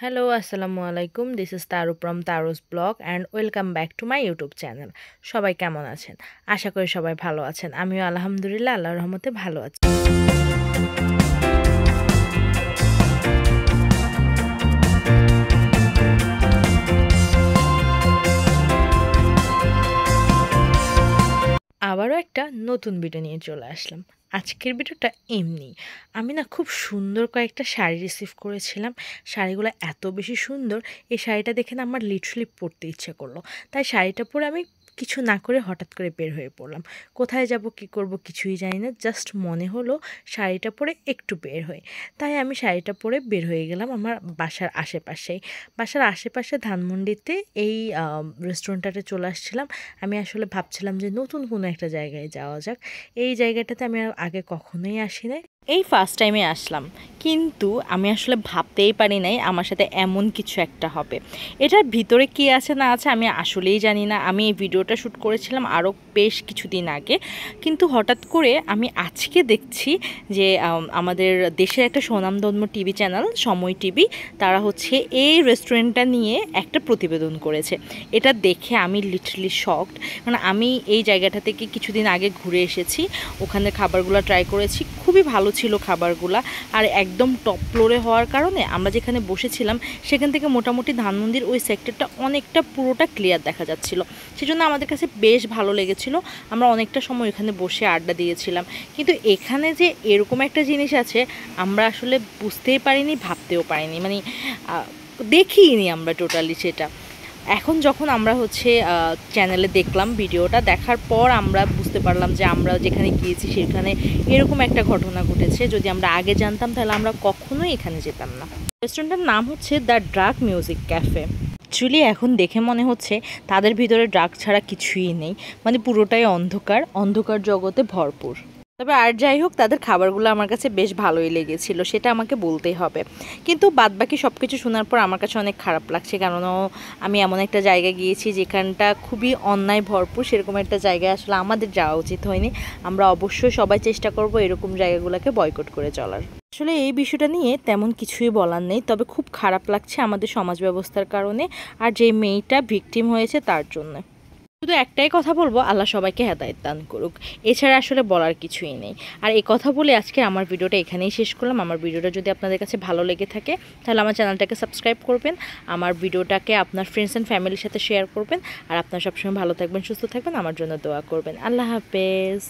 Hello, Assalamu alaikum. This is Taru from Taru's blog and welcome back to my YouTube channel. সবাই কেমন আছেন? আশা করি সবাই ভালো আছেন। আমিও আলহামদুলিল্লাহ আল্লাহর রহমতে ভালো আছি। আবারও একটা নতুন ভিডিও নিয়ে চলে আসলাম। আজকের ভিডিওটা এমনি আমি না খুব সুন্দর কয়েকটা শাড়ি রিসিভ করেছিলাম। শাড়িগুলো এত বেশি সুন্দর, এই শাড়িটা দেখে না আমার লিটারালি পরতে ইচ্ছে করলো। তাই শাড়িটা পরে আমি কিছু না করে হঠাৎ করে বের হয়ে পড়লাম। কোথায় যাব কি করব কিছুই জানি না, জাস্ট মনে হলো শাড়িটা পরে একটু বের হই। তাই আমি শাড়িটা পরে বের হয়ে গেলাম আমার বাসার আশেপাশেই। বাসার আশেপাশে ধানমন্ডিতে এই রেস্টুরেন্টটাতে চলে আসছিলাম। আমি আসলে ভাবছিলাম যে নতুন কোনো একটা জায়গায় যাওয়া যাক। এই জায়গাটাতে আমি আগে কখনোই আসি নাই, এই ফার্স্ট টাইমে আসলাম। কিন্তু আমি আসলে ভাবতেই পারি নাই আমার সাথে এমন কিছু একটা হবে। এটার ভিতরে কি আছে না আছে আমি আসলেই জানি না। আমি এই ভিডিওটা শ্যুট করেছিলাম আরও বেশ কিছুদিন আগে, কিন্তু হঠাৎ করে আমি আজকে দেখছি যে আমাদের দেশের একটা স্বনামধন্য টিভি চ্যানেল সময় টিভি, তারা হচ্ছে এই রেস্টুরেন্টটা নিয়ে একটা প্রতিবেদন করেছে। এটা দেখে আমি লিটারালি শকড, কারণ আমি এই জায়গাটা থেকে কিছুদিন আগে ঘুরে এসেছি, ওখানে খাবারগুলো ট্রাই করেছি, খুবই ভালো ছিল খাবারগুলা। আর একদম টপ ফ্লোরে হওয়ার কারণে আমরা যেখানে বসেছিলাম সেখান থেকে মোটামুটি ধানমন্ডির ওই সেক্টরটা অনেকটা পুরোটা ক্লিয়ার দেখা যাচ্ছিল। সেজন্য আমাদের কাছে বেশ ভালো লেগেছিল। আমরা অনেকটা সময় এখানে বসে আড্ডা দিয়েছিলাম। কিন্তু এখানে যে এরকম একটা জিনিস আছে আমরা আসলে বুঝতেই পারিনি, ভাবতেও পারিনি, মানে দেখিনি আমরা টোটালি সেটা। এখন যখন আমরা হচ্ছে চ্যানেলে দেখলাম, ভিডিওটা দেখার পর আমরা বুঝতে পারলাম যে আমরা যেখানে গিয়েছি সেখানে এরকম একটা ঘটনা ঘটেছে। যদি আমরা আগে জানতাম তাহলে আমরা কখনোই এখানে যেতাম না। রেস্টুরেন্টের নাম হচ্ছে the drug music cafe. Actually এখন দেখে মনে হচ্ছে তাদের ভিতরে ড্রাগ ছাড়া কিছুই নেই, মানে পুরোটাই অন্ধকার, অন্ধকার জগতে ভরপুর। তবে আর যাই হোক, তাদের খাবারগুলো আমার কাছে বেশ ভালোই লেগেছিল, সেটা আমাকে বলতেই হবে। কিন্তু বাদবাকি সব কিছু শোনার পর আমার কাছে অনেক খারাপ লাগছে, কারণ আমি এমন একটা জায়গায় গিয়েছি যেখানটা খুবই অন্যায় ভরপুর। সেরকম একটা জায়গায় আসলে আমাদের যাওয়া উচিত হয়নি। আমরা অবশ্যই সবাই চেষ্টা করব এরকম জায়গাগুলোকে বয়কট করে চলার। আসলে এই বিষয়টা নিয়ে তেমন কিছুই বলার নেই, তবে খুব খারাপ লাগছে আমাদের সমাজ ব্যবস্থার কারণে আর যে মেয়েটা ভিকটিম হয়েছে তার জন্য। শুধু একটাই কথা বলবো, আল্লাহ সবাইকে হেদায়েত দান করুক, এছাড়া আসলে বলার কিছুই নেই। আর এই কথা বলে আজকে আমার ভিডিওটা এখানেই শেষ করলাম। আমার ভিডিওটা যদি আপনাদের কাছে ভালো লেগে থাকে তাহলে আমার চ্যানেলটাকে সাবস্ক্রাইব করবেন, আমার ভিডিওটাকে আপনার ফ্রেন্ডস অ্যান্ড ফ্যামিলির সাথে শেয়ার করবেন। আর আপনারা সবসময় ভালো থাকবেন, সুস্থ থাকবেন, আমার জন্য দোয়া করবেন। আল্লাহ হাফেজ।